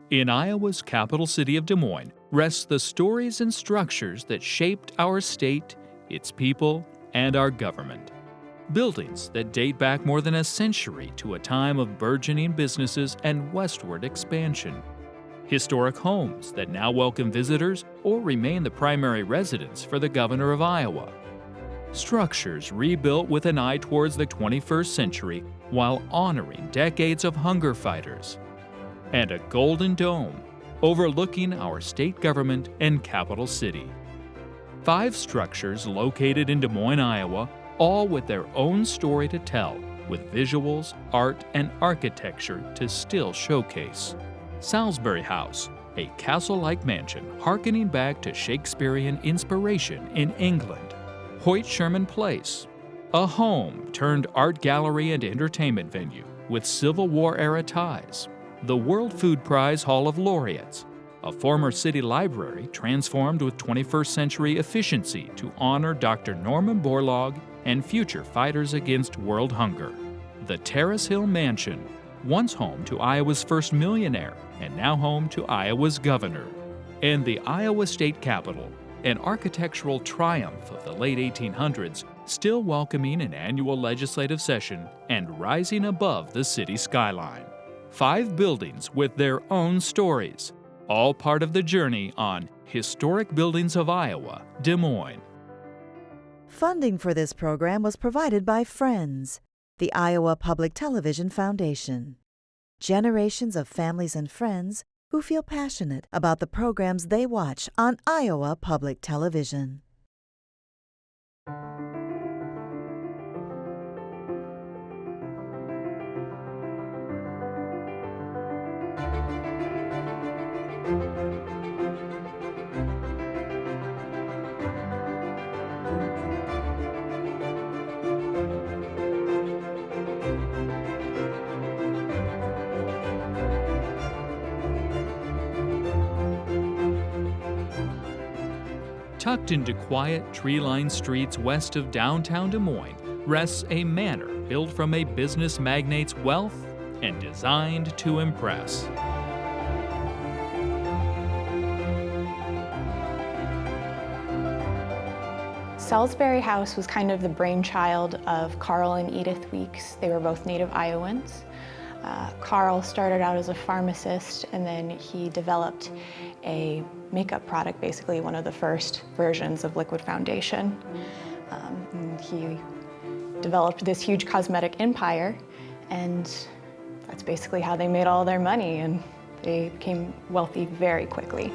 In Iowa's capital city of Des Moines rests the stories and structures that shaped our state, its people, and our government. Buildings that date back more than a century to a time of burgeoning businesses and westward expansion. Historic homes that now welcome visitors or remain the primary residence for the governor of Iowa. Structures rebuilt with an eye towards the 21st century while honoring decades of hunger fighters. And a golden dome overlooking our state government and capital city. 5 structures located in Des Moines, Iowa, all with their own story to tell, with visuals, art, and architecture to still showcase. Salisbury House, a castle-like mansion harkening back to Shakespearean inspiration in England. Hoyt Sherman Place, a home turned art gallery and entertainment venue with Civil War-era ties. The World Food Prize Hall of Laureates, a former city library transformed with 21st century efficiency to honor Dr. Norman Borlaug and future fighters against world hunger. The Terrace Hill Mansion, once home to Iowa's first millionaire and now home to Iowa's governor. And the Iowa State Capitol, an architectural triumph of the late 1800s, still welcoming an annual legislative session and rising above the city skyline. 5 buildings with their own stories, all part of the journey on Historic Buildings of Iowa, Des Moines. Funding for this program was provided by Friends, the Iowa Public Television Foundation. Generations of families and friends who feel passionate about the programs they watch on Iowa Public Television. Tucked into quiet, tree-lined streets west of downtown Des Moines rests a manor built from a business magnate's wealth and designed to impress. Salisbury House was kind of the brainchild of Carl and Edith Weeks. They were both native Iowans. Carl started out as a pharmacist, and then he developed a makeup product, basically one of the first versions of liquid foundation. And he developed this huge cosmetic empire, and that's basically how they made all their money, and they became wealthy very quickly.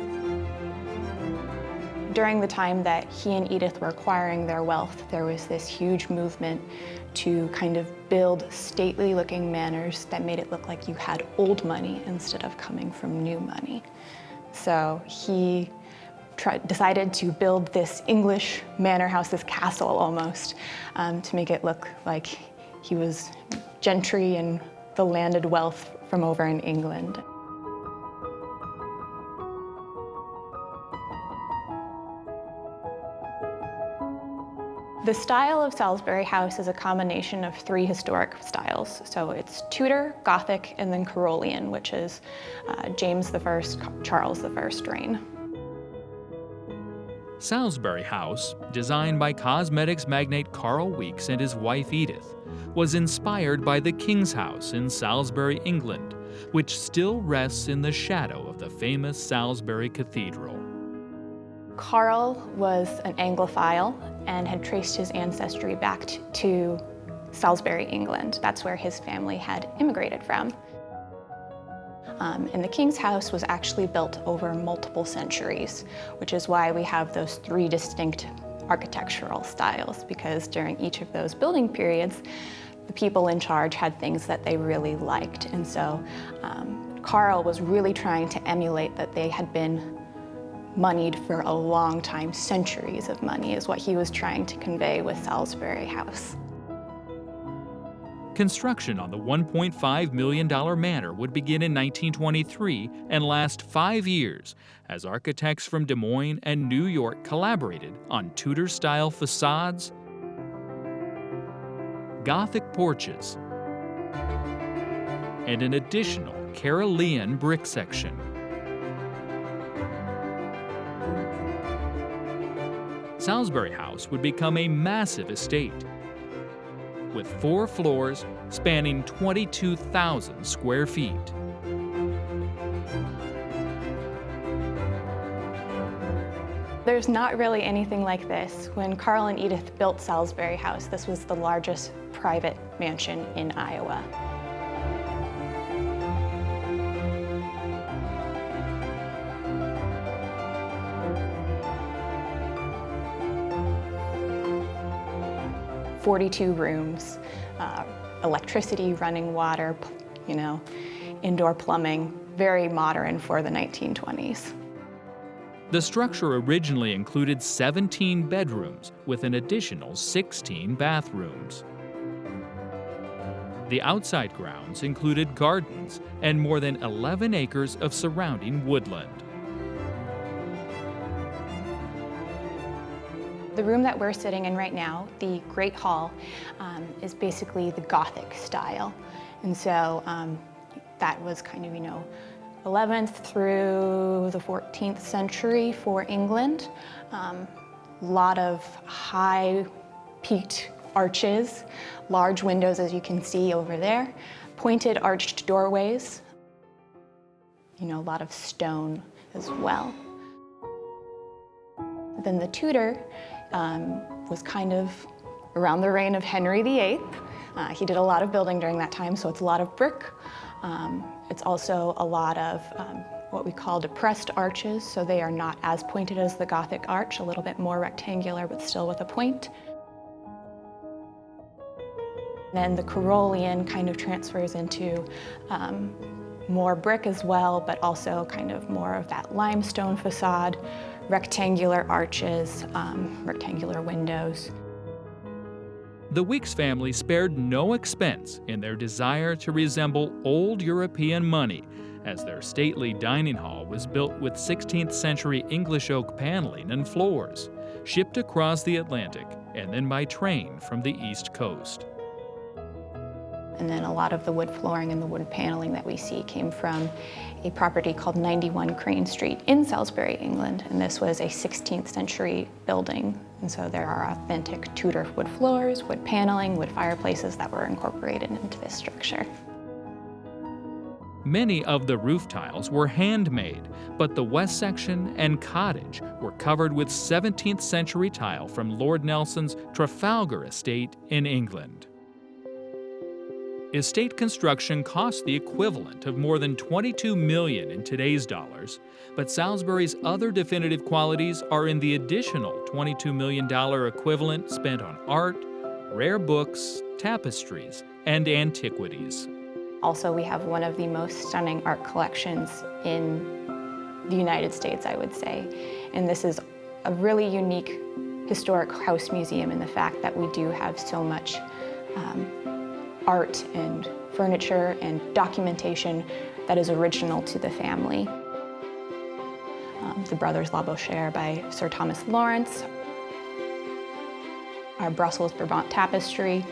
During the time that he and Edith were acquiring their wealth, there was this huge movement to kind of build stately-looking manors that made it look like you had old money instead of coming from new money. So he decided to build this English manor house, this castle almost, to make it look like he was gentry and the landed wealth from over in England. The style of Salisbury House is a combination of 3 historic styles. So it's Tudor, Gothic, and then Carolian, which is James I, Charles I reign. Salisbury House, designed by cosmetics magnate Carl Weeks and his wife Edith, was inspired by the King's House in Salisbury, England, which still rests in the shadow of the famous Salisbury Cathedral. Carl was an Anglophile and had traced his ancestry back to Salisbury, England. That's where his family had immigrated from. And the King's House was actually built over multiple centuries, which is why we have those 3 distinct architectural styles, because during each of those building periods, the people in charge had things that they really liked. And so Carl was really trying to emulate that they had been moneyed for a long time. Centuries of money is what he was trying to convey with Salisbury House. Construction on the $1.5 million manor would begin in 1923 and last 5 years as architects from Des Moines and New York collaborated on Tudor-style facades, Gothic porches, and an additional Carolean brick section. Salisbury House would become a massive estate with 4 floors spanning 22,000 square feet. There's not really anything like this. When Carl and Edith built Salisbury House, this was the largest private mansion in Iowa. "42 rooms, electricity, running water, indoor plumbing, very modern for the 1920s. The structure originally included 17 bedrooms with an additional 16 bathrooms. The outside grounds included gardens and more than 11 acres of surrounding woodland. The room that we're sitting in right now, the Great Hall, is basically the Gothic style. And so that was kind of, 11th through the 14th century for England. A lot of high peaked arches, large windows as you can see over there, pointed arched doorways, a lot of stone as well. Then the Tudor was kind of around the reign of Henry VIII. He did a lot of building during that time, so it's a lot of brick. It's also a lot of what we call depressed arches, so they are not as pointed as the Gothic arch, a little bit more rectangular, but still with a point. Then the Carolian kind of transfers into more brick as well, but also kind of more of that limestone facade, rectangular arches, rectangular windows. The Weeks family spared no expense in their desire to resemble old European money, as their stately dining hall was built with 16th century English oak paneling and floors, shipped across the Atlantic and then by train from the East Coast. And then a lot of the wood flooring and the wood paneling that we see came from a property called 91 Crane Street in Salisbury, England. And this was a 16th century building. And so there are authentic Tudor wood floors, wood paneling, wood fireplaces that were incorporated into this structure. Many of the roof tiles were handmade, but the west section and cottage were covered with 17th century tile from Lord Nelson's Trafalgar estate in England. Estate construction cost the equivalent of more than $22 million in today's dollars, but Salisbury's other definitive qualities are in the additional $22 million equivalent spent on art, rare books, tapestries, and antiquities. Also, we have one of the most stunning art collections in the United States, I would say. And this is a really unique historic house museum in the fact that we do have so much art and furniture and documentation that is original to the family. The Brothers Labouchere by Sir Thomas Lawrence, our Brussels Brabant tapestry,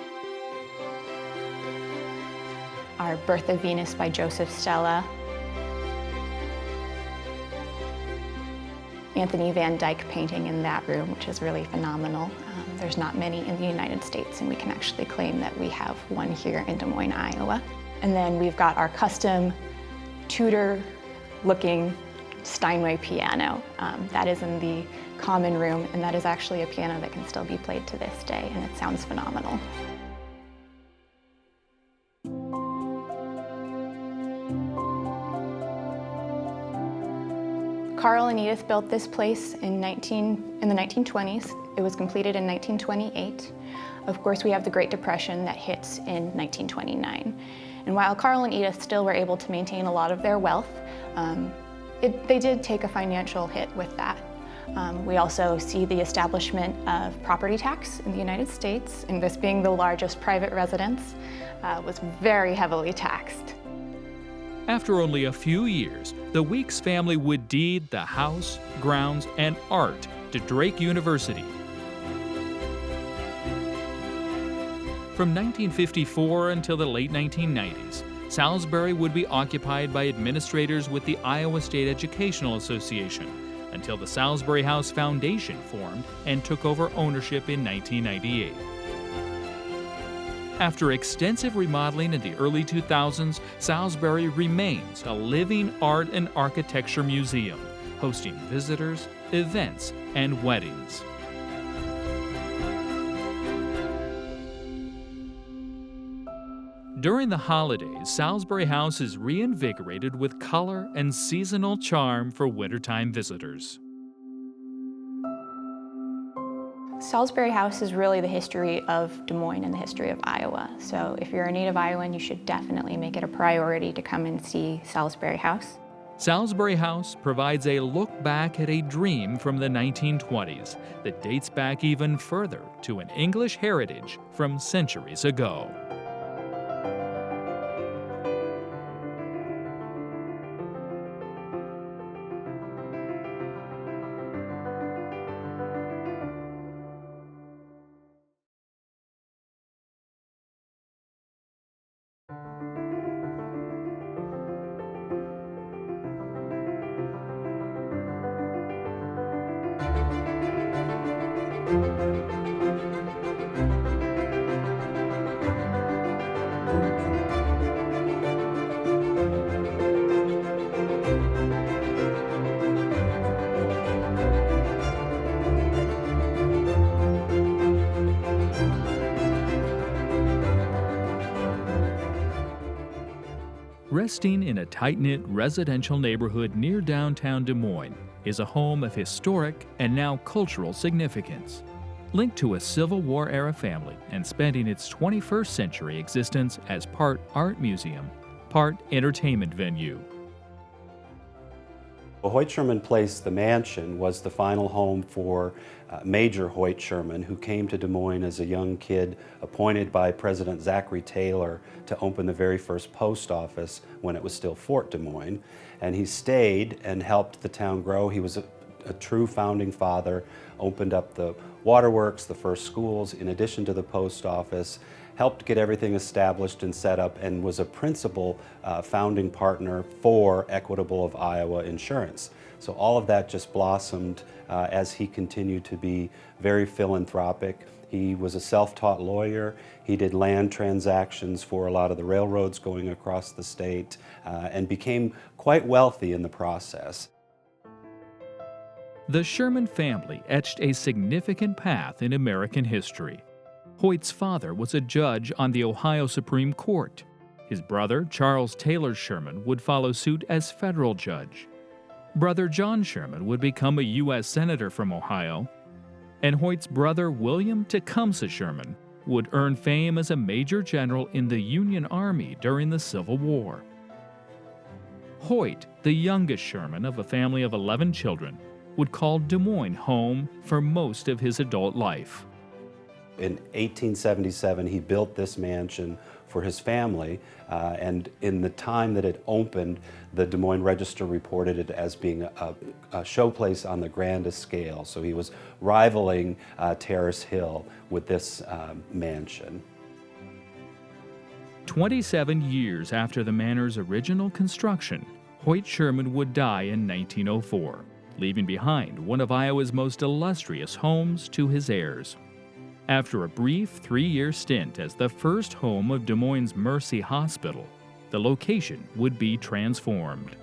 our Birth of Venus by Joseph Stella, Anthony Van Dyck painting in that room, which is really phenomenal. There's not many in the United States, and we can actually claim that we have one here in Des Moines, Iowa. And then we've got our custom Tudor-looking Steinway piano. That is in the common room, and that is actually a piano that can still be played to this day, and it sounds phenomenal. Carl and Edith built this place in the 1920s. It was completed in 1928. Of course, we have the Great Depression that hits in 1929. And while Carl and Edith still were able to maintain a lot of their wealth, they did take a financial hit with that. We also see the establishment of property tax in the United States, and this being the largest private residence, was very heavily taxed. After only a few years, the Weeks family would deed the house, grounds, and art to Drake University. From 1954 until the late 1990s, Salisbury would be occupied by administrators with the Iowa State Educational Association, until the Salisbury House Foundation formed and took over ownership in 1998. After extensive remodeling in the early 2000s, Salisbury remains a living art and architecture museum, hosting visitors, events, and weddings. During the holidays, Salisbury House is reinvigorated with color and seasonal charm for wintertime visitors. Salisbury House is really the history of Des Moines and the history of Iowa. So if you're a native Iowan, you should definitely make it a priority to come and see Salisbury House. Salisbury House provides a look back at a dream from the 1920s that dates back even further to an English heritage from centuries ago. Resting in a tight-knit residential neighborhood near downtown Des Moines is a home of historic and now cultural significance. Linked to a Civil War-era family and spending its 21st century existence as part art museum, part entertainment venue. Hoyt Sherman Place, the mansion, was the final home for Major Hoyt Sherman, who came to Des Moines as a young kid, appointed by President Zachary Taylor to open the very first post office when it was still Fort Des Moines. And he stayed and helped the town grow. He was a true founding father, opened up the waterworks, the first schools, in addition to the post office, helped get everything established and set up, and was a principal founding partner for Equitable of Iowa Insurance. So all of that just blossomed as he continued to be very philanthropic. He was a self-taught lawyer. He did land transactions for a lot of the railroads going across the state and became quite wealthy in the process. The Sherman family etched a significant path in American history. Hoyt's father was a judge on the Ohio Supreme Court. His brother, Charles Taylor Sherman, would follow suit as federal judge. Brother John Sherman would become a U.S. Senator from Ohio. And Hoyt's brother, William Tecumseh Sherman, would earn fame as a major general in the Union Army during the Civil War. Hoyt, the youngest Sherman of a family of 11 children, would call Des Moines home for most of his adult life. In 1877, he built this mansion for his family, and in the time that it opened, the Des Moines Register reported it as being a showplace on the grandest scale. So he was rivaling Terrace Hill with this mansion. 27 years after the manor's original construction, Hoyt Sherman would die in 1904, leaving behind one of Iowa's most illustrious homes to his heirs. After a brief 3-year stint as the first home of Des Moines' Mercy Hospital, the location would be transformed.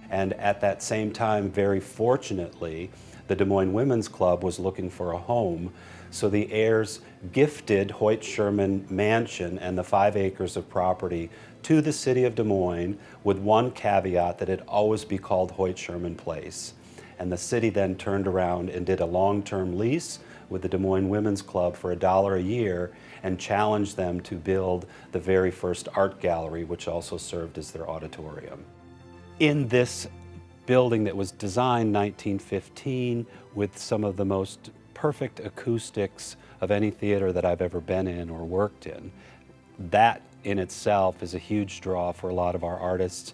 And at that same time, very fortunately, the Des Moines Women's Club was looking for a home, so the heirs gifted Hoyt Sherman Mansion and the 5 acres of property to the city of Des Moines, with one caveat, that it always be called Hoyt Sherman Place. And the city then turned around and did a long-term lease with the Des Moines Women's Club for $1 a year and challenged them to build the very first art gallery, which also served as their auditorium. In this building that was designed 1915 with some of the most perfect acoustics of any theater that I've ever been in or worked in, that in itself is a huge draw for a lot of our artists.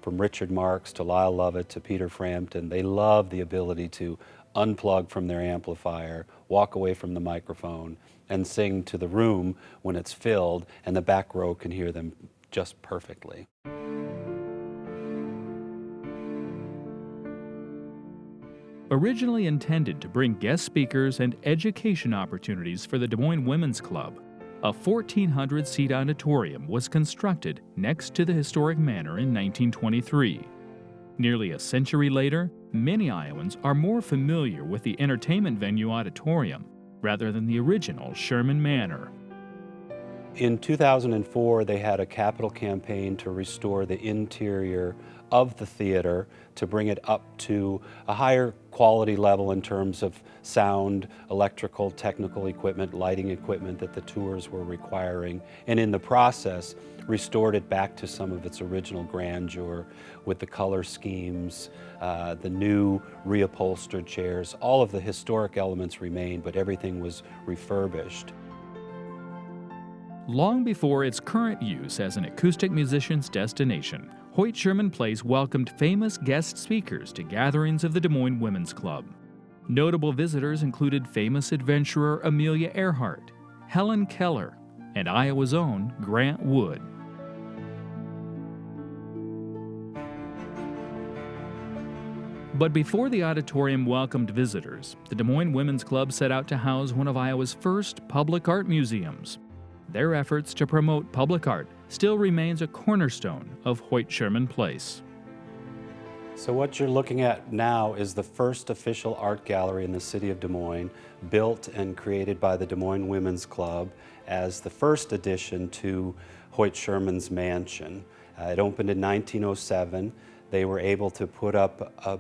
From Richard Marks to Lyle Lovett to Peter Frampton, they love the ability to unplug from their amplifier, walk away from the microphone, and sing to the room when it's filled, and the back row can hear them just perfectly. Originally intended to bring guest speakers and education opportunities for the Des Moines Women's Club, a 1,400-seat auditorium was constructed next to the historic manor in 1923. Nearly a century later, many Iowans are more familiar with the entertainment venue auditorium rather than the original Sherman Manor. In 2004, they had a capital campaign to restore the interior of the theater to bring it up to a higher quality level in terms of sound, electrical, technical equipment, lighting equipment that the tours were requiring, and in the process restored it back to some of its original grandeur with the color schemes, the new reupholstered chairs. All of the historic elements remained, but everything was refurbished. Long before its current use as an acoustic musician's destination, Hoyt Sherman Place welcomed famous guest speakers to gatherings of the Des Moines Women's Club. Notable visitors included famous adventurer Amelia Earhart, Helen Keller, and Iowa's own Grant Wood. But before the auditorium welcomed visitors, the Des Moines Women's Club set out to house one of Iowa's first public art museums. Their efforts to promote public art still remains a cornerstone of Hoyt Sherman Place. So what you're looking at now is the first official art gallery in the city of Des Moines, built and created by the Des Moines Women's Club as the first addition to Hoyt Sherman's mansion. It opened in 1907. They were able to put up a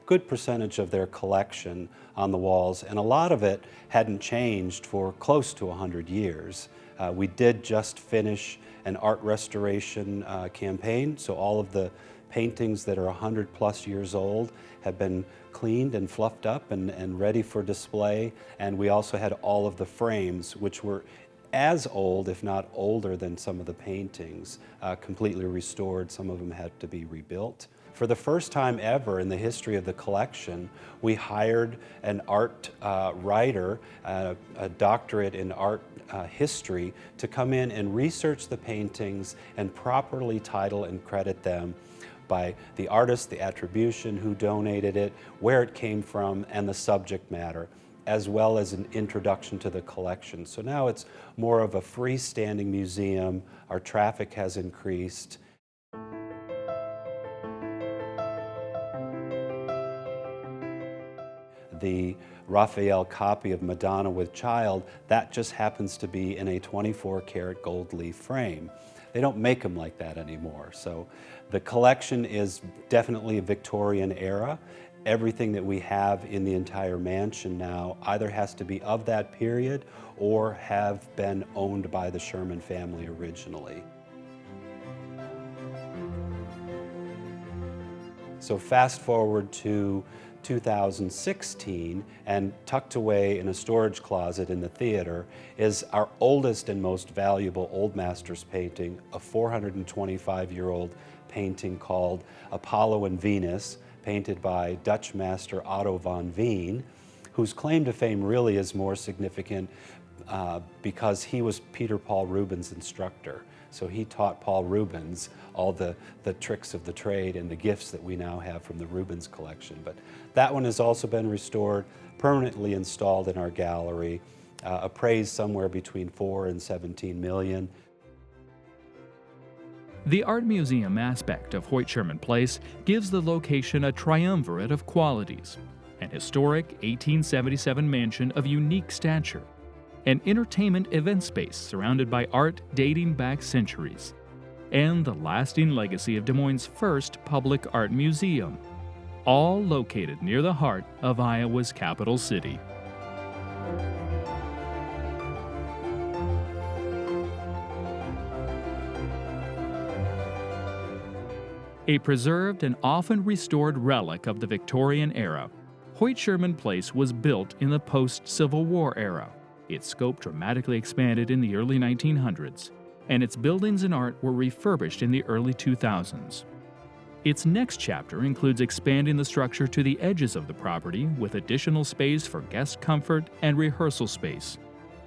good percentage of their collection on the walls, and a lot of it hadn't changed for close to 100 years. We did just finish an art restoration campaign, so all of the paintings that are 100 plus years old have been cleaned and fluffed up and ready for display, and we also had all of the frames, which were as old, if not older, than some of the paintings, completely restored. Some of them had to be rebuilt. For the first time ever in the history of the collection, we hired an art writer, a doctorate in art history, to come in and research the paintings and properly title and credit them by the artist, the attribution, who donated it, where it came from, and the subject matter, as well as an introduction to the collection. So now it's more of a freestanding museum. Our traffic has increased. The Raphael copy of Madonna with Child, that just happens to be in a 24-karat gold leaf frame. They don't make them like that anymore. So the collection is definitely a Victorian era. Everything that we have in the entire mansion now either has to be of that period or have been owned by the Sherman family originally. So fast forward to 2016, and tucked away in a storage closet in the theater is our oldest and most valuable Old Masters painting, a 425-year-old painting called Apollo and Venus, painted by Dutch master Otto van Veen, whose claim to fame really is more significant because he was Peter Paul Rubens' instructor. So he taught Paul Rubens all the tricks of the trade and the gifts that we now have from the Rubens collection. But that one has also been restored, permanently installed in our gallery, appraised somewhere between 4 and 17 million. The art museum aspect of Hoyt Sherman Place gives the location a triumvirate of qualities: an historic 1877 mansion of unique stature, an entertainment event space surrounded by art dating back centuries, and the lasting legacy of Des Moines' first public art museum, all located near the heart of Iowa's capital city. A preserved and often restored relic of the Victorian era, Hoyt Sherman Place was built in the post-Civil War era. Its scope dramatically expanded in the early 1900s, and its buildings and art were refurbished in the early 2000s. Its next chapter includes expanding the structure to the edges of the property with additional space for guest comfort and rehearsal space,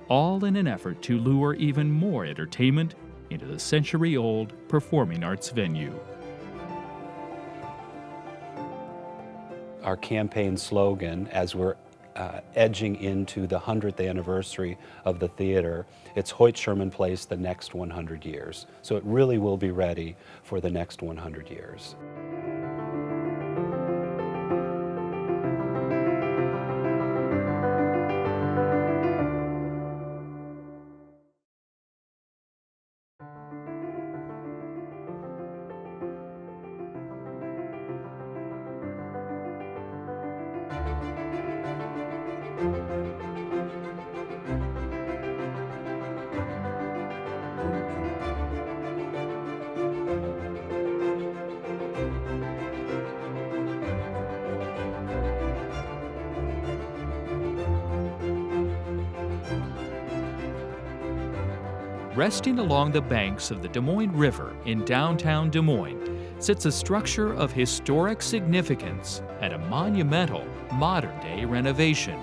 all in an effort to lure even more entertainment into the century-old performing arts venue. our campaign slogan as we're edging into the 100th anniversary of the theater. It's Hoyt Sherman Place the next 100 years. So it really will be ready for the next 100 years. Resting along the banks of the Des Moines River in downtown Des Moines sits a structure of historic significance and a monumental modern-day renovation.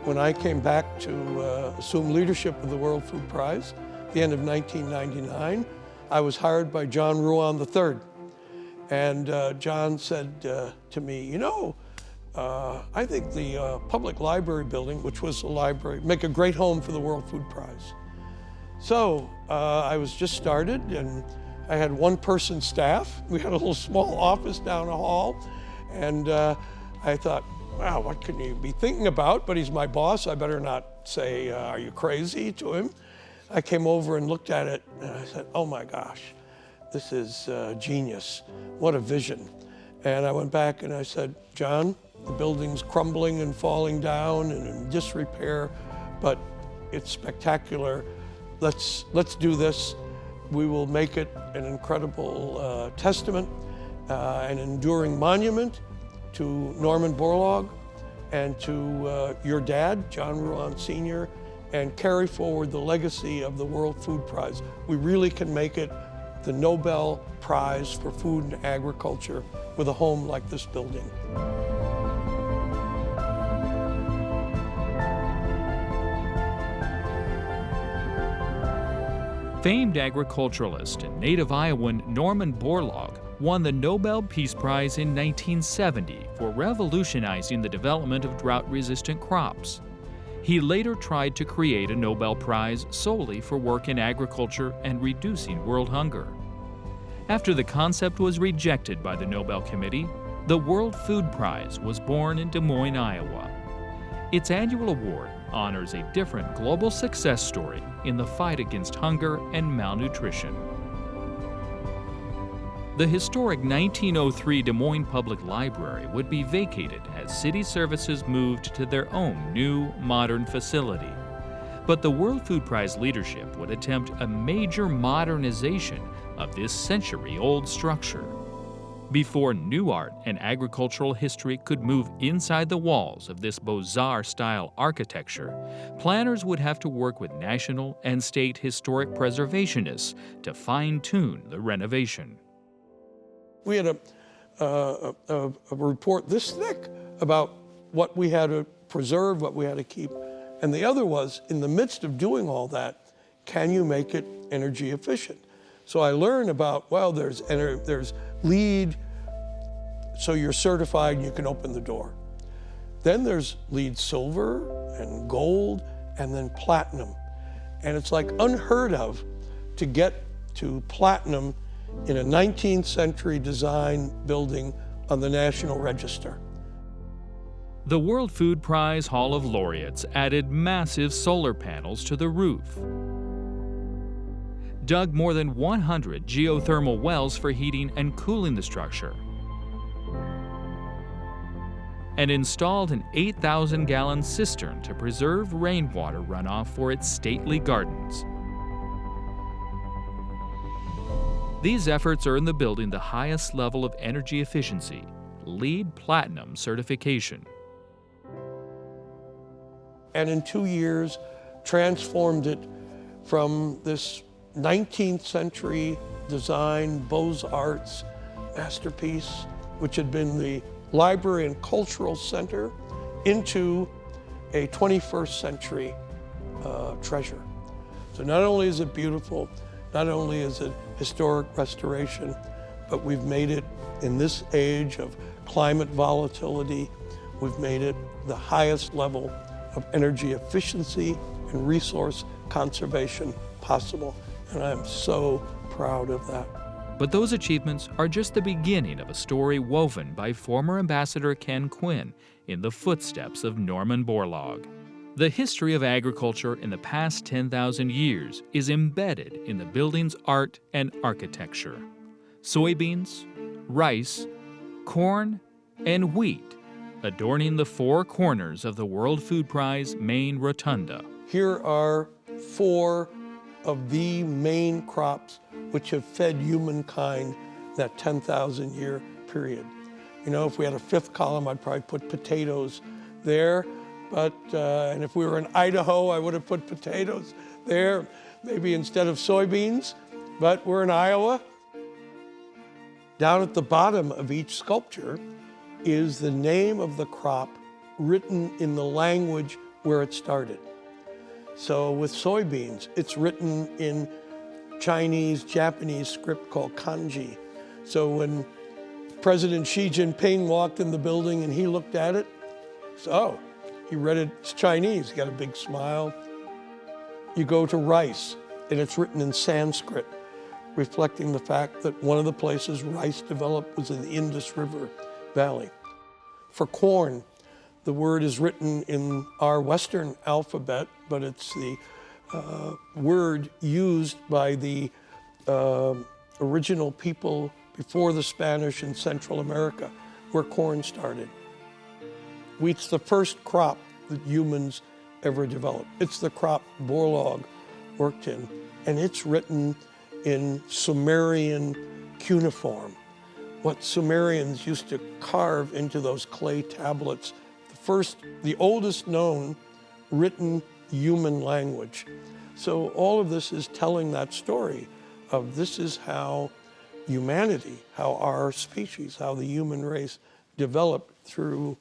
When I came back to assume leadership of the World Food Prize at the end of 1999, I was hired by John Ruan III. And John said to me, you know, I think the public library building, which was a library, make a great home for the World Food Prize. So I was just started, and I had one-person staff. We had a little small office down the hall, and I thought, wow, what can you be thinking about? But he's my boss, I better not say, are you crazy, to him. I came over and looked at it, and I said, oh my gosh, this is genius. What a vision. And I went back and I said, John, the building's crumbling and falling down and in disrepair, but it's spectacular. Let's do this. We will make it an incredible testament, an enduring monument to Norman Borlaug and to your dad, John Ruan Sr., and carry forward the legacy of the World Food Prize. We really can make it the Nobel Prize for Food and Agriculture with a home like this building. Famed agriculturalist and native Iowan Norman Borlaug won the Nobel Peace Prize in 1970 for revolutionizing the development of drought-resistant crops. He later tried to create a Nobel Prize solely for work in agriculture and reducing world hunger. After the concept was rejected by the Nobel Committee, the World Food Prize was born in Des Moines, Iowa. Its annual award honors a different global success story in the fight against hunger and malnutrition. The historic 1903 Des Moines Public Library would be vacated as city services moved to their own new, modern facility. But the World Food Prize leadership would attempt a major modernization of this century-old structure. Before new art and agricultural history could move inside the walls of this Beaux-Arts-style architecture, planners would have to work with national and state historic preservationists to fine-tune the renovation. We had a report this thick about what we had to preserve, what we had to keep. And the other was, in the midst of doing all that, can you make it energy efficient? So I learned about, well, there's LEED, so you're certified and you can open the door. Then there's LEED silver and gold and then platinum. And it's like unheard of to get to platinum in a 19th century design building on the National Register. The World Food Prize Hall of Laureates added massive solar panels to the roof, dug more than 100 geothermal wells for heating and cooling the structure, and installed an 8,000-gallon cistern to preserve rainwater runoff for its stately gardens. These efforts earned the building the highest level of energy efficiency, LEED Platinum certification. And in 2 years, transformed it from this 19th century design, Beaux-Arts masterpiece, which had been the library and cultural center, into a 21st century treasure. So not only is it beautiful, Not only is it historic restoration, but we've made it in this age of climate volatility, we've made it the highest level of energy efficiency and resource conservation possible. And I'm so proud of that. But those achievements are just the beginning of a story woven by former Ambassador Ken Quinn in the footsteps of Norman Borlaug. The history of agriculture in the past 10,000 years is embedded in the building's art and architecture. Soybeans, rice, corn, and wheat adorning the four corners of the World Food Prize main rotunda. Here are four of the main crops which have fed humankind that 10,000 year period. You know, if we had a fifth column, I'd probably put potatoes there, but, and if we were in Idaho, I would have put potatoes there, maybe instead of soybeans, but we're in Iowa. Down at the bottom of each sculpture is the name of the crop written in the language where it started. So with soybeans, it's written in Chinese, Japanese script called kanji. So when President Xi Jinping walked in the building and he looked at it, so he read it's Chinese, he got a big smile. You go to rice, and it's written in Sanskrit, reflecting the fact that one of the places rice developed was in the Indus River Valley. For corn, the word is written in our Western alphabet, but it's the word used by the original people before the Spanish in Central America, where corn started. Wheat's the first crop that humans ever developed. It's the crop Borlaug worked in, and it's written in Sumerian cuneiform, what Sumerians used to carve into those clay tablets, the oldest known written human language. So all of this is telling that story of this is how humanity, how our species, how the human race developed through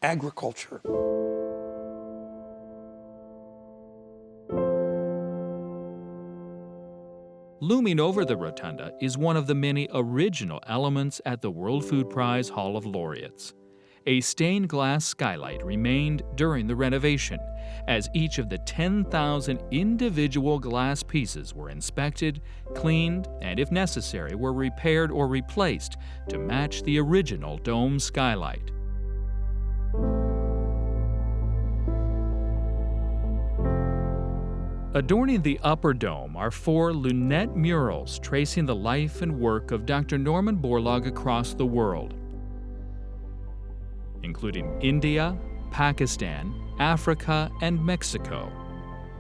agriculture. Looming over the rotunda is one of the many original elements at the World Food Prize Hall of Laureates. A stained glass skylight remained during the renovation, as each of the 10,000 individual glass pieces were inspected, cleaned, and if necessary, were repaired or replaced to match the original dome skylight. Adorning the upper dome are four lunette murals tracing the life and work of Dr. Norman Borlaug across the world, including India, Pakistan, Africa, and Mexico.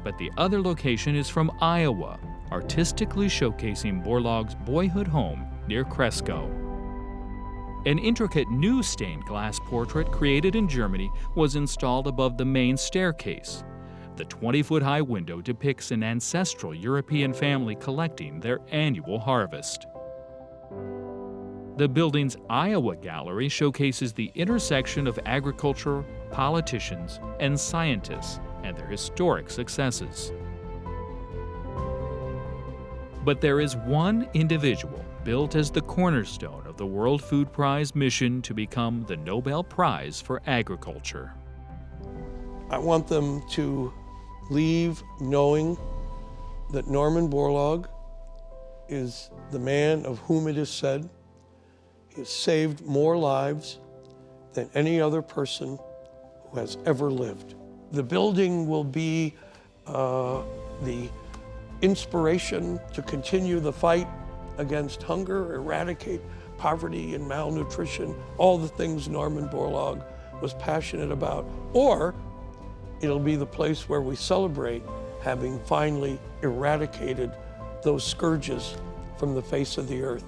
But the other location is from Iowa, artistically showcasing Borlaug's boyhood home near Cresco. An intricate new stained glass portrait created in Germany was installed above the main staircase. The 20-foot-high window depicts an ancestral European family collecting their annual harvest. The building's Iowa Gallery showcases the intersection of agriculture, politicians, and scientists and their historic successes. But there is one individual built as the cornerstone of the World Food Prize mission to become the Nobel Prize for Agriculture. I want them to leave knowing that Norman Borlaug is the man of whom it is said he has saved more lives than any other person who has ever lived. The building will be the inspiration to continue the fight against hunger, eradicate poverty and malnutrition, all the things Norman Borlaug was passionate about. Or it'll be the place where we celebrate having finally eradicated those scourges from the face of the earth.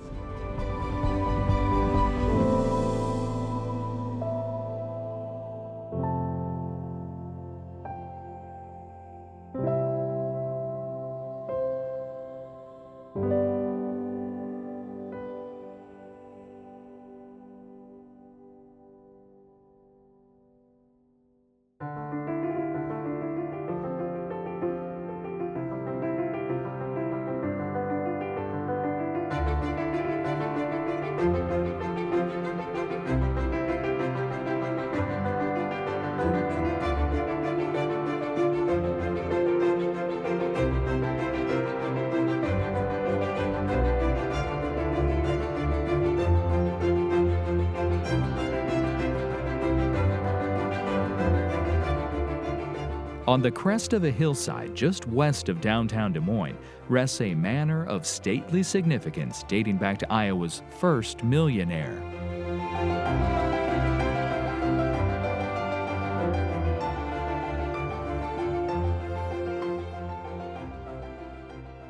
On the crest of a hillside just west of downtown Des Moines rests a manor of stately significance dating back to Iowa's first millionaire.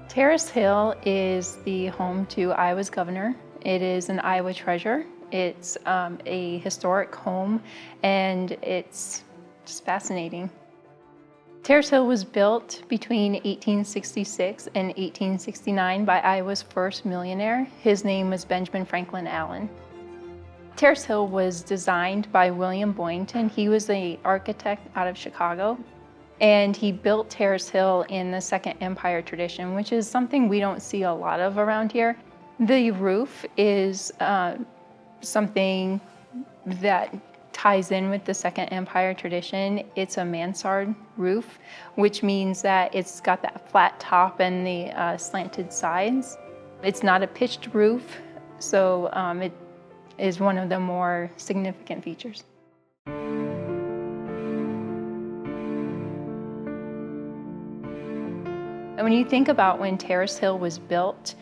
Terrace Hill is the home to Iowa's governor. It is an Iowa treasure. It's a historic home, and it's just fascinating. Terrace Hill was built between 1866 and 1869 by Iowa's first millionaire. His name was Benjamin Franklin Allen. Terrace Hill was designed by William Boynton. He was an architect out of Chicago, and he built Terrace Hill in the Second Empire tradition, which is something we don't see a lot of around here. The roof is something that ties in with the Second Empire tradition. It's a mansard roof, which means that it's got that flat top and the slanted sides. It's not a pitched roof, so it is one of the more significant features. And when you think about when Terrace Hill was built,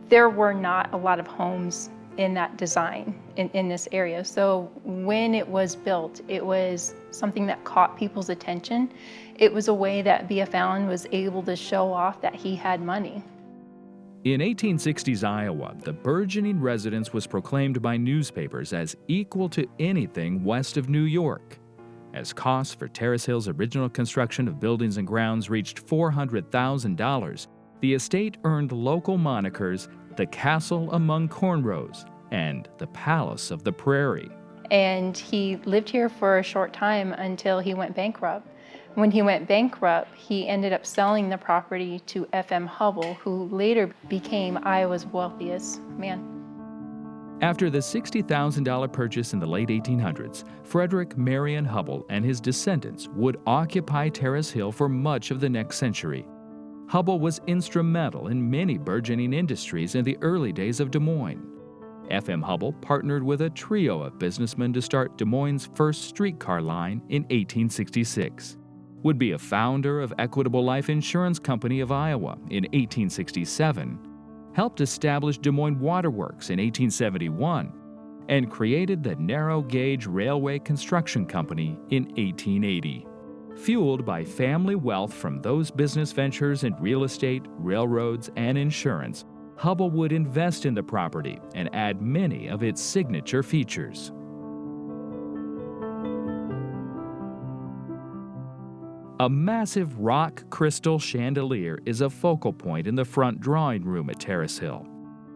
there were not a lot of homes in that design in this area. So when it was built, it was something that caught people's attention. It was a way that B.F. Allen was able to show off that he had money. In 1860s Iowa, the burgeoning residence was proclaimed by newspapers as equal to anything west of New York. As costs for Terrace Hill's original construction of buildings and grounds reached $400,000, the estate earned local monikers the Castle Among Cornrows and the Palace of the Prairie. And he lived here for a short time until he went bankrupt. When he went bankrupt, he ended up selling the property to F.M. Hubbell, who later became Iowa's wealthiest man. After the $60,000 purchase in the late 1800s, Frederick Marion Hubbell and his descendants would occupy Terrace Hill for much of the next century. Hubbell was instrumental in many burgeoning industries in the early days of Des Moines. F.M. Hubbell partnered with a trio of businessmen to start Des Moines' first streetcar line in 1866, would be a founder of Equitable Life Insurance Company of Iowa in 1867, helped establish Des Moines Water Works in 1871, and created the Narrow Gauge Railway Construction Company in 1880. Fueled by family wealth from those business ventures in real estate, railroads, and insurance, Hubbell would invest in the property and add many of its signature features. A massive rock crystal chandelier is a focal point in the front drawing room at Terrace Hill.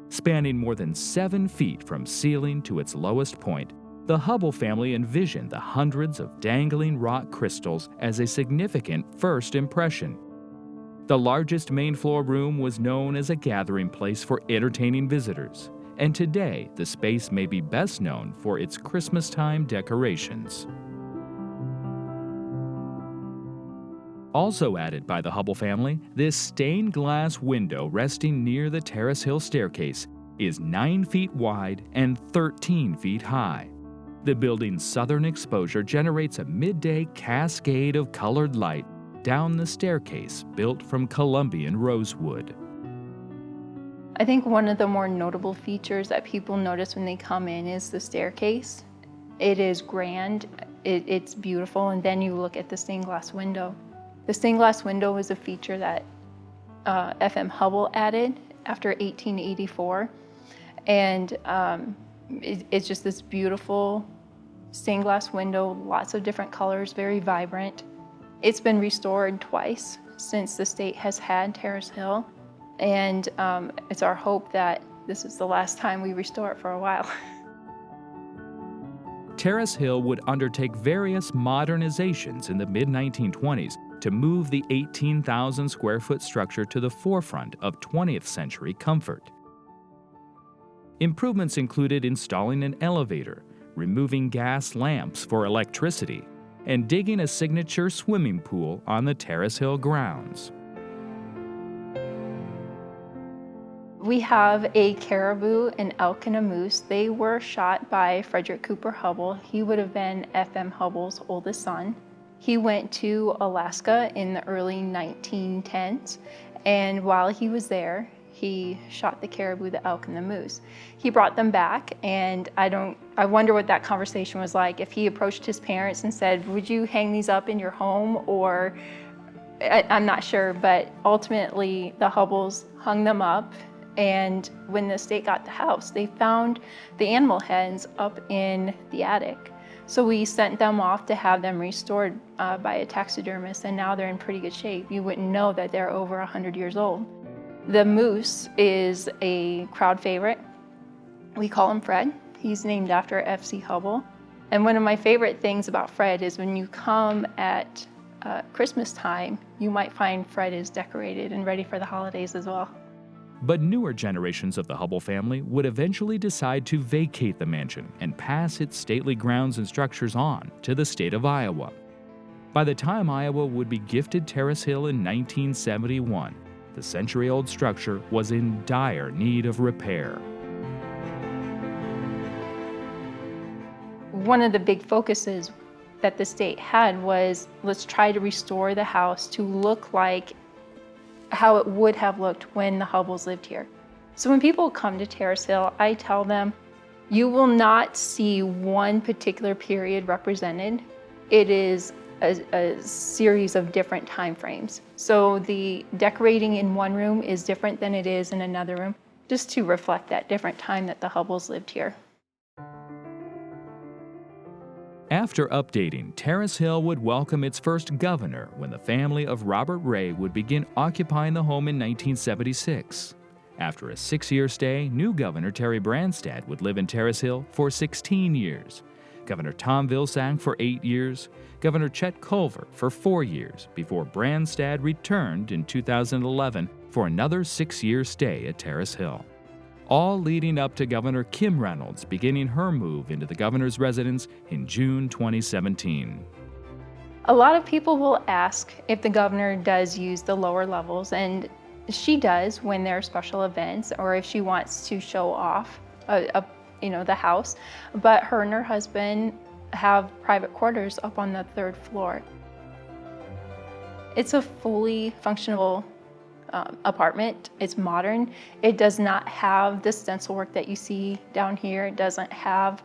Spanning more than 7 feet from ceiling to its lowest point, the Hubbell family envisioned the hundreds of dangling rock crystals as a significant first impression. The largest main floor room was known as a gathering place for entertaining visitors, and today the space may be best known for its Christmas-time decorations. Also added by the Hubbell family, this stained glass window resting near the Terrace Hill staircase is 9 feet wide and 13 feet high. The building's southern exposure generates a midday cascade of colored light down the staircase built from Colombian rosewood. I think one of the more notable features that people notice when they come in is the staircase. It is grand, it's beautiful, and then you look at the stained glass window. The stained glass window was a feature that F.M. Hubbell added after 1884, and it's just this beautiful stained glass window, lots of different colors, very vibrant. It's been restored twice since the state has had Terrace Hill, and it's our hope that this is the last time we restore it for a while. Terrace Hill would undertake various modernizations in the mid-1920s to move the 18,000 square foot structure to the forefront of 20th century comfort. Improvements included installing an elevator, removing gas lamps for electricity, and digging a signature swimming pool on the Terrace Hill grounds. We have a caribou, an elk, and a moose. They were shot by Frederick Cooper Hubbell. He would have been F.M. Hubbell's oldest son. He went to Alaska in the early 1910s, and while he was there, he shot the caribou, the elk, and the moose. He brought them back, and I wonder what that conversation was like, if he approached his parents and said, would you hang these up in your home, or I'm not sure, but ultimately the Hubbles hung them up, and when the state got the house, they found the animal heads up in the attic. So we sent them off to have them restored by a taxidermist, and now they're in pretty good shape. You wouldn't know that they're over 100 years old. The moose is a crowd favorite. We call him Fred. He's named after F.C. Hubble. And one of my favorite things about Fred is when you come at Christmas time, you might find Fred is decorated and ready for the holidays as well. But newer generations of the Hubble family would eventually decide to vacate the mansion and pass its stately grounds and structures on to the state of Iowa. By the time Iowa would be gifted Terrace Hill in 1971, the century-old structure was in dire need of repair. One of the big focuses that the state had was, let's try to restore the house to look like how it would have looked when the Hubbles lived here. So when people come to Terrace Hill, I tell them, you will not see one particular period represented. It is a series of different time frames. So the decorating in one room is different than it is in another room, just to reflect that different time that the Hubbles lived here. After updating, Terrace Hill would welcome its first governor when the family of Robert Ray would begin occupying the home in 1976. After a 6-year stay, new Governor Terry Branstad would live in Terrace Hill for 16 years. Governor Tom Vilsack for 8 years, Governor Chet Culver for 4 years, before Branstad returned in 2011 for another 6-year stay at Terrace Hill. All leading up to Governor Kim Reynolds beginning her move into the governor's residence in June 2017. A lot of people will ask if the governor does use the lower levels, and she does when there are special events or if she wants to show off the house, but her and her husband have private quarters up on the 3rd floor. It's a fully functional apartment. It's modern. It does not have the stencil work that you see down here. It doesn't have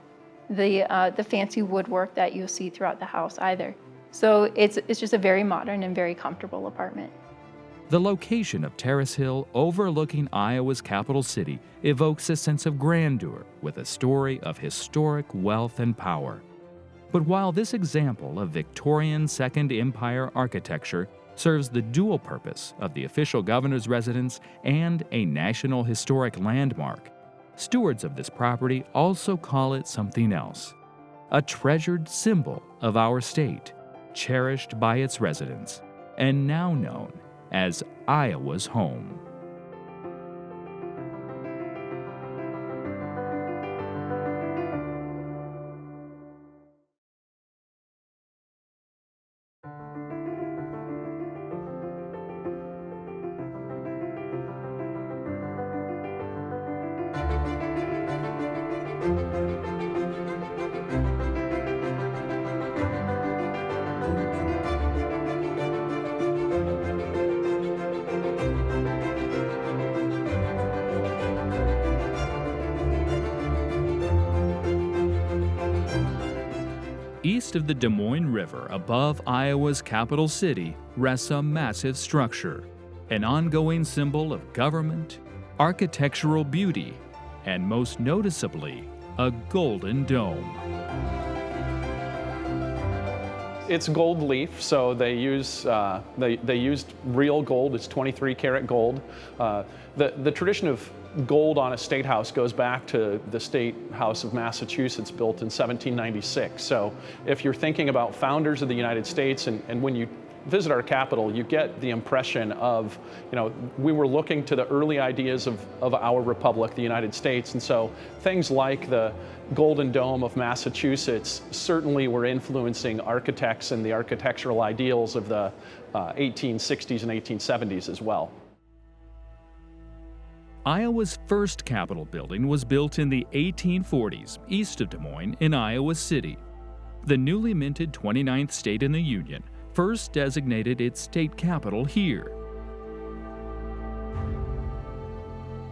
the fancy woodwork that you'll see throughout the house either. So it's just a very modern and very comfortable apartment. The location of Terrace Hill overlooking Iowa's capital city evokes a sense of grandeur with a story of historic wealth and power. But while this example of Victorian Second Empire architecture serves the dual purpose of the official governor's residence and a national historic landmark, stewards of this property also call it something else, a treasured symbol of our state, cherished by its residents, and now known as Iowa's home. East of the Des Moines River, above Iowa's capital city, rests a massive structure, an ongoing symbol of government, architectural beauty, and most noticeably, a golden dome. It's gold leaf, so they used real gold. It's 23 karat gold. The tradition of gold on a state house goes back to the State House of Massachusetts, built in 1796. So if you're thinking about founders of the United States, and when you visit our capital, you get the impression of, we were looking to the early ideas of our republic, the United States, and so things like the Golden Dome of Massachusetts certainly were influencing architects and the architectural ideals of the 1860s and 1870s as well. Iowa's first Capitol building was built in the 1840s east of Des Moines in Iowa City. The newly minted 29th state in the Union first designated its state capital here.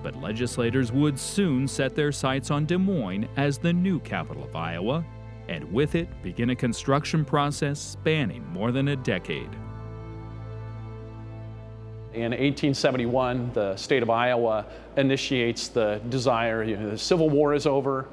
But legislators would soon set their sights on Des Moines as the new capital of Iowa, and with it begin a construction process spanning more than a decade. In 1871, the state of Iowa initiates the desire, the Civil War is over,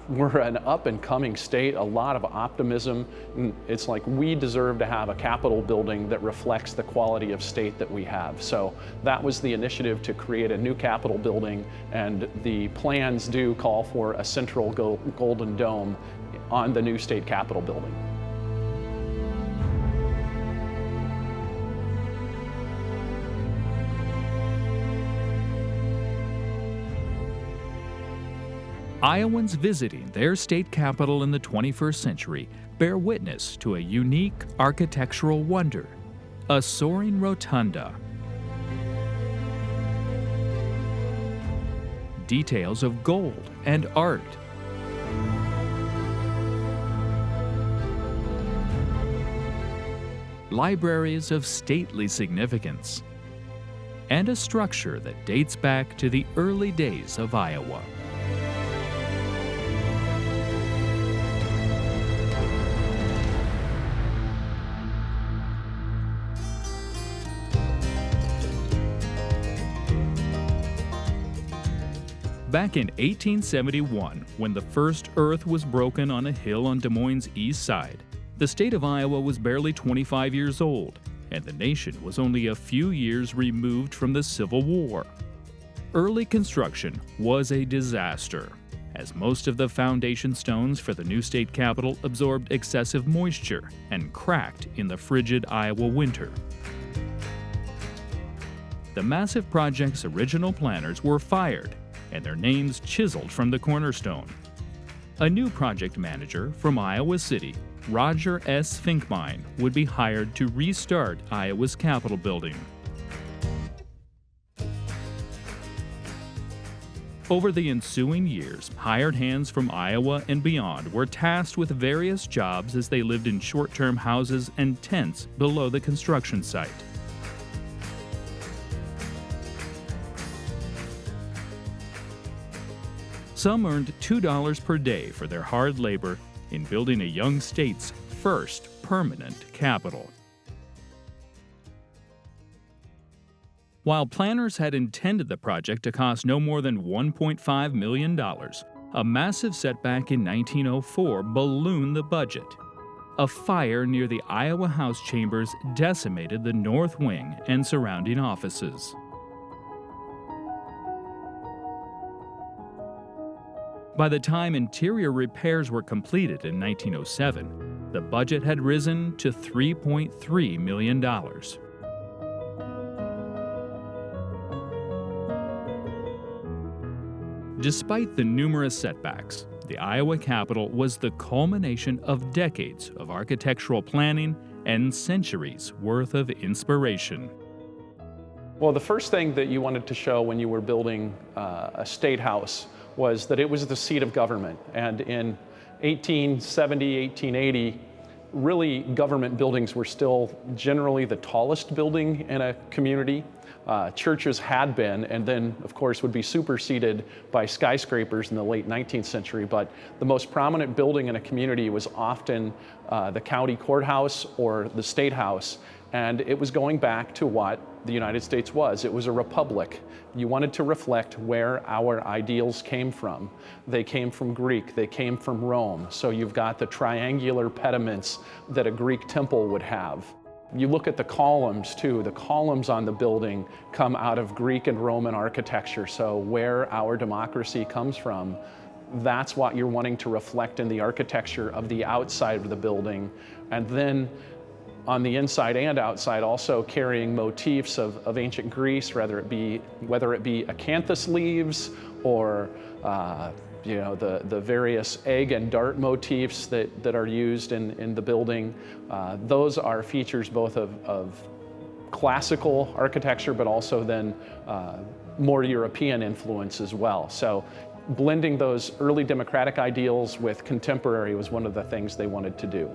we're an up-and-coming state, a lot of optimism. And it's like we deserve to have a Capitol building that reflects the quality of state that we have. So that was the initiative to create a new Capitol building, and the plans do call for a central golden dome on the new state Capitol building. Iowans visiting their state capital in the 21st century bear witness to a unique architectural wonder, a soaring rotunda. Details of gold and art. Libraries of stately significance. And a structure that dates back to the early days of Iowa. Back in 1871, when the first earth was broken on a hill on Des Moines' east side, the state of Iowa was barely 25 years old, and the nation was only a few years removed from the Civil War. Early construction was a disaster, as most of the foundation stones for the new state capitol absorbed excessive moisture and cracked in the frigid Iowa winter. The massive project's original planners were fired, and their names chiseled from the cornerstone. A new project manager from Iowa City, Roger S. Finkbein, would be hired to restart Iowa's Capitol building. Over the ensuing years, hired hands from Iowa and beyond were tasked with various jobs as they lived in short-term houses and tents below the construction site. Some earned $2 per day for their hard labor in building a young state's first permanent capital. While planners had intended the project to cost no more than $1.5 million, a massive setback in 1904 ballooned the budget. A fire near the Iowa House chambers decimated the north wing and surrounding offices. By the time interior repairs were completed in 1907, the budget had risen to $3.3 million. Despite the numerous setbacks, the Iowa Capitol was the culmination of decades of architectural planning and centuries worth of inspiration. Well, the first thing that you wanted to show when you were building a state house was that it was the seat of government. And in 1870, 1880, really government buildings were still generally the tallest building in a community. Churches had been, and then of course would be superseded by skyscrapers in the late 19th century, but the most prominent building in a community was often the county courthouse or the state house, and it was going back to what the United States was. It was a republic. You wanted to reflect where our ideals came from. They came from Greek, they came from Rome, so you've got the triangular pediments that a Greek temple would have. You look at the columns too. The columns on the building come out of Greek and Roman architecture, so where our democracy comes from, that's what you're wanting to reflect in the architecture of the outside of the building. And then on the inside and outside, also carrying motifs of ancient Greece, whether it be acanthus leaves or the various egg and dart motifs that are used in the building. Those are features both of classical architecture, but also then more European influence as well. So blending those early democratic ideals with contemporary was one of the things they wanted to do.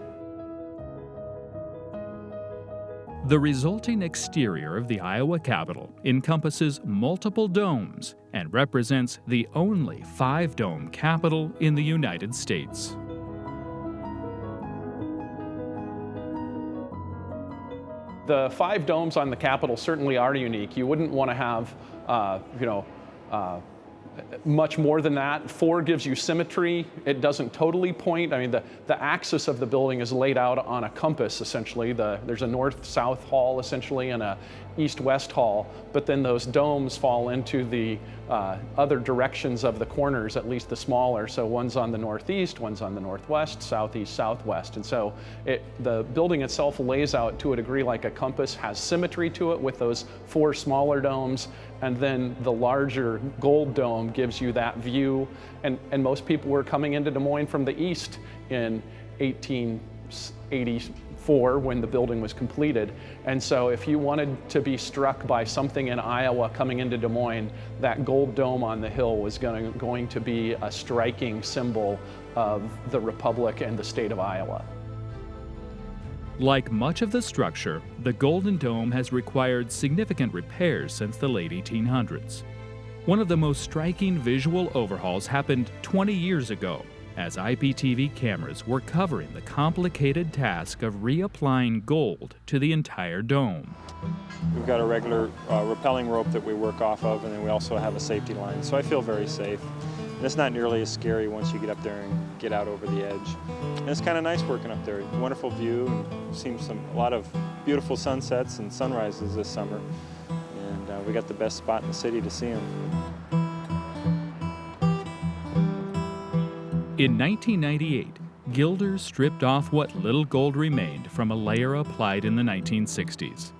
The resulting exterior of the Iowa Capitol encompasses multiple domes and represents the only 5-dome Capitol in the United States. The 5 domes on the Capitol certainly are unique. You wouldn't want to have, much more than that. 4 gives you symmetry. It doesn't totally point. I mean, the axis of the building is laid out on a compass, essentially. There's a north-south hall, essentially, and a east-west hall, but then those domes fall into the other directions of the corners, at least the smaller. So one's on the northeast, one's on the northwest, southeast, southwest. And so the building itself lays out to a degree like a compass, has symmetry to it with those 4 smaller domes, and then the larger gold dome gives you that view. And most people were coming into Des Moines from the east in 1884 when the building was completed. And so if you wanted to be struck by something in Iowa coming into Des Moines, that gold dome on the hill was going to be a striking symbol of the Republic and the state of Iowa. Like much of the structure, the Golden Dome has required significant repairs since the late 1800s. One of the most striking visual overhauls happened 20 years ago, as IPTV cameras were covering the complicated task of reapplying gold to the entire dome. We've got a regular rappelling rope that we work off of, and then we also have a safety line, so I feel very safe. And it's not nearly as scary once you get up there and get out over the edge. And it's kind of nice working up there. Wonderful view, and seen a lot of beautiful sunsets and sunrises this summer. And we got the best spot in the city to see them. In 1998, gilders stripped off what little gold remained from a layer applied in the 1960s.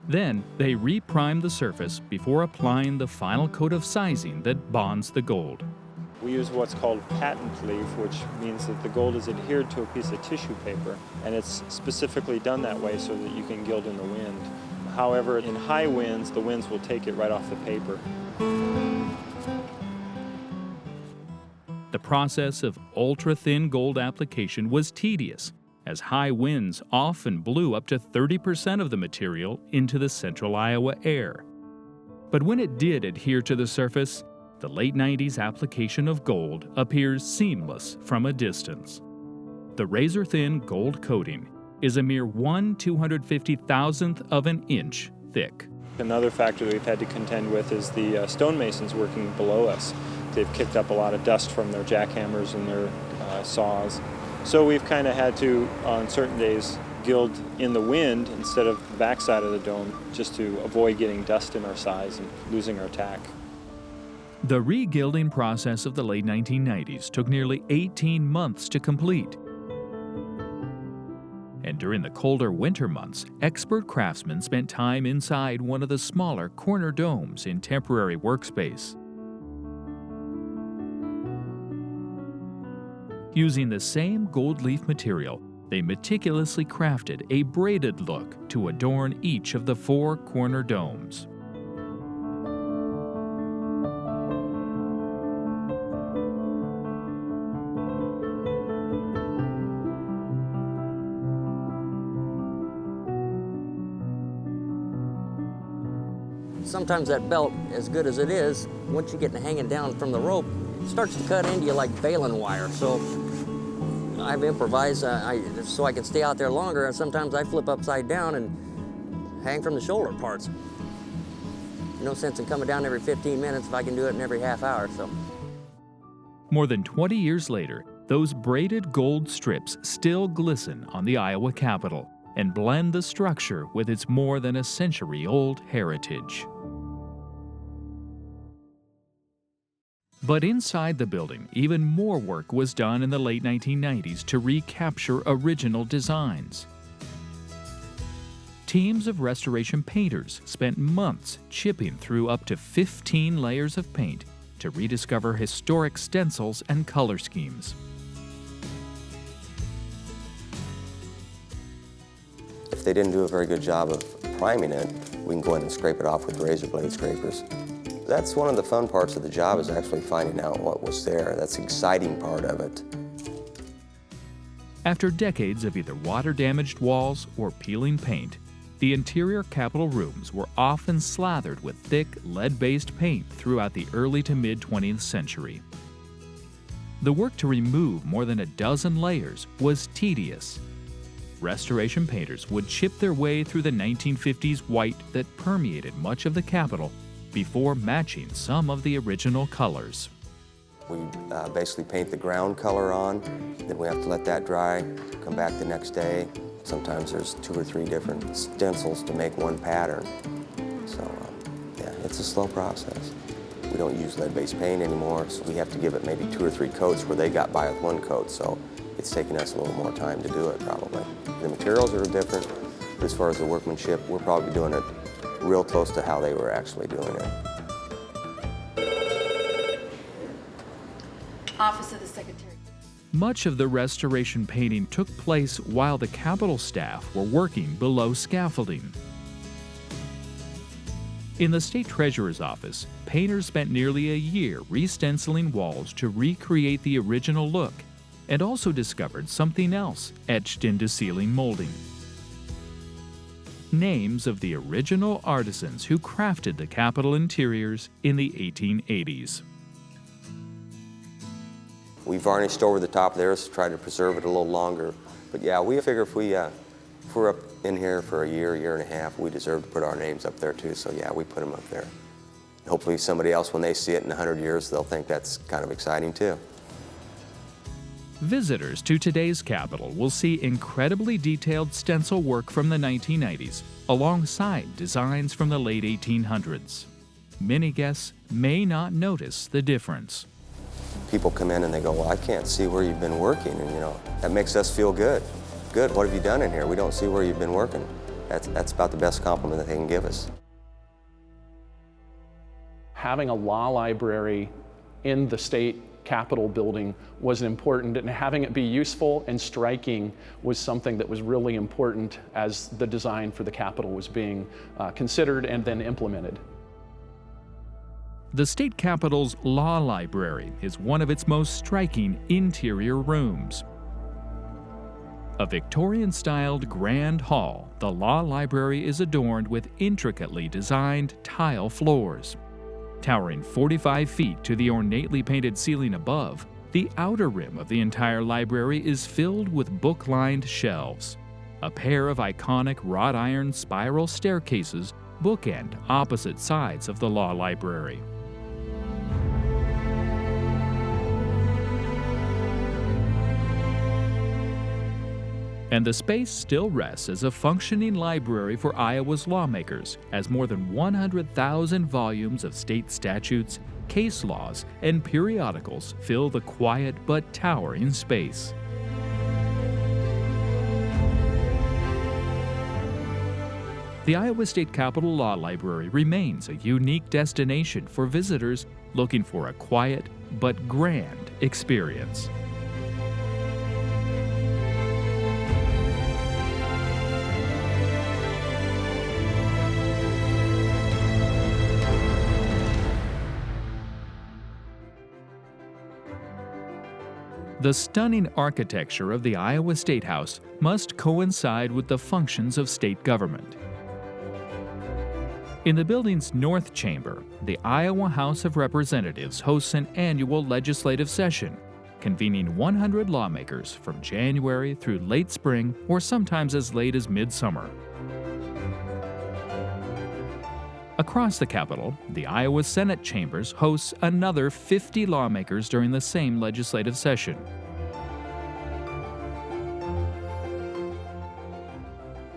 Then they reprimed the surface before applying the final coat of sizing that bonds the gold. We use what's called patent leaf, which means that the gold is adhered to a piece of tissue paper, and it's specifically done that way so that you can gild in the wind. However, in high winds, the winds will take it right off the paper. The process of ultra-thin gold application was tedious, as high winds often blew up to 30% of the material into the central Iowa air. But when it did adhere to the surface, the late 90s application of gold appears seamless from a distance. The razor-thin gold coating is a mere 1/250,000th of an inch thick. Another factor that we've had to contend with is the stonemasons working below us. They've kicked up a lot of dust from their jackhammers and their saws. So we've kind of had to, on certain days, gild in the wind instead of the backside of the dome, just to avoid getting dust in our size and losing our tack. The re-gilding process of the late 1990s took nearly 18 months to complete. And during the colder winter months, expert craftsmen spent time inside one of the smaller corner domes in temporary workspace. Using the same gold leaf material, they meticulously crafted a braided look to adorn each of the 4 corner domes. Sometimes that belt, as good as it is, once you get hanging down from the rope, it starts to cut into you like baling wire. So I've improvised so I can stay out there longer, and sometimes I flip upside down and hang from the shoulder parts. No sense in coming down every 15 minutes if I can do it in every half hour. So. More than 20 years later, those braided gold strips still glisten on the Iowa Capitol and blend the structure with its more than a century-old heritage. But inside the building, even more work was done in the late 1990s to recapture original designs. Teams of restoration painters spent months chipping through up to 15 layers of paint to rediscover historic stencils and color schemes. If they didn't do a very good job of priming it, we can go in and scrape it off with razor blade scrapers. That's one of the fun parts of the job, is actually finding out what was there. That's the exciting part of it. After decades of either water-damaged walls or peeling paint, the interior Capitol rooms were often slathered with thick, lead-based paint throughout the early to mid-20th century. The work to remove more than a dozen layers was tedious. Restoration painters would chip their way through the 1950s white that permeated much of the Capitol before matching some of the original colors. We basically paint the ground color on, then we have to let that dry, come back the next day. Sometimes there's 2 or 3 different stencils to make one pattern. So yeah, it's a slow process. We don't use lead-based paint anymore, so we have to give it maybe 2 or 3 coats where they got by with 1 coat, so it's taking us a little more time to do it probably. The materials are different, but as far as the workmanship, we're probably doing it real close to how they were actually doing it. Office of the Secretary. Much of the restoration painting took place while the Capitol staff were working below scaffolding. In the State Treasurer's office, painters spent nearly a year re-stenciling walls to recreate the original look, and also discovered something else etched into ceiling molding. Names of the original artisans who crafted the Capitol interiors in the 1880s. We varnished over the top there to try to preserve it a little longer. But yeah, we figure if we're up in here for a year, year and a half, we deserve to put our names up there too. So yeah, we put them up there. Hopefully somebody else, when they see it in 100 years, they'll think that's kind of exciting too. Visitors to today's Capitol will see incredibly detailed stencil work from the 1990s, alongside designs from the late 1800s. Many guests may not notice the difference. People come in and they go, well, I can't see where you've been working, and that makes us feel good. Good, what have you done in here? We don't see where you've been working. That's about the best compliment that they can give us. Having a law library in the state Capitol building was important, and having it be useful and striking was something that was really important as the design for the Capitol was being considered and then implemented. The state Capitol's law library is one of its most striking interior rooms. A Victorian-styled grand hall, the law library is adorned with intricately designed tile floors. Towering 45 feet to the ornately painted ceiling above, the outer rim of the entire library is filled with book-lined shelves. A pair of iconic wrought iron spiral staircases bookend opposite sides of the law library. And the space still rests as a functioning library for Iowa's lawmakers, as more than 100,000 volumes of state statutes, case laws, and periodicals fill the quiet but towering space. The Iowa State Capitol Law Library remains a unique destination for visitors looking for a quiet but grand experience. The stunning architecture of the Iowa State House must coincide with the functions of state government. In the building's north chamber, the Iowa House of Representatives hosts an annual legislative session, convening 100 lawmakers from January through late spring or sometimes as late as midsummer. Across the Capitol, the Iowa Senate chambers hosts another 50 lawmakers during the same legislative session.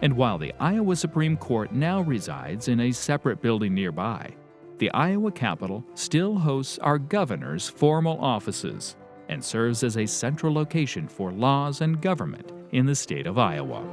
And while the Iowa Supreme Court now resides in a separate building nearby, the Iowa Capitol still hosts our governor's formal offices and serves as a central location for laws and government in the state of Iowa.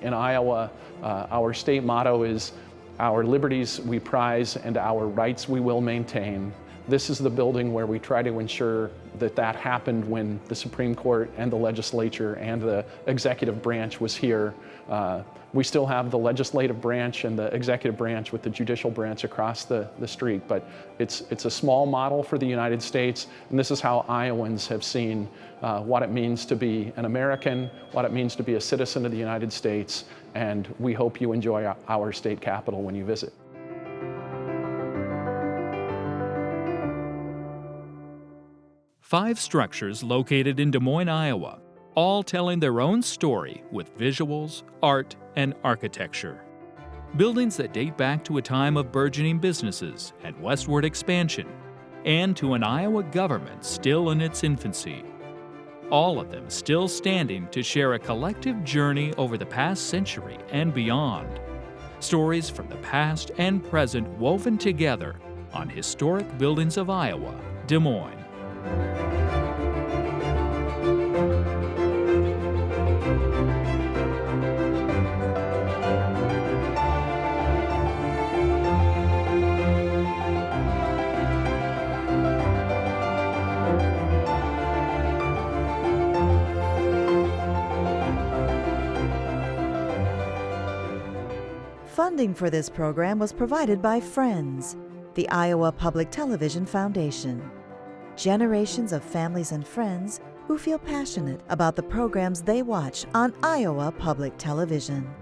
In Iowa, our state motto is, "Our liberties we prize and our rights we will maintain." This is the building where we try to ensure that that happened when the Supreme Court and the legislature and the executive branch was here. We still have the legislative branch and the executive branch with the judicial branch across the street, but it's a small model for the United States, and this is how Iowans have seen what it means to be an American, what it means to be a citizen of the United States, and we hope you enjoy our state capitol when you visit. Five structures located in Des Moines, Iowa, all telling their own story with visuals, art, and architecture. Buildings that date back to a time of burgeoning businesses and westward expansion, and to an Iowa government still in its infancy. All of them still standing to share a collective journey over the past century and beyond. Stories from the past and present woven together on Historic Buildings of Iowa, Des Moines. Funding for this program was provided by Friends, the Iowa Public Television Foundation. Generations of families and friends who feel passionate about the programs they watch on Iowa Public Television.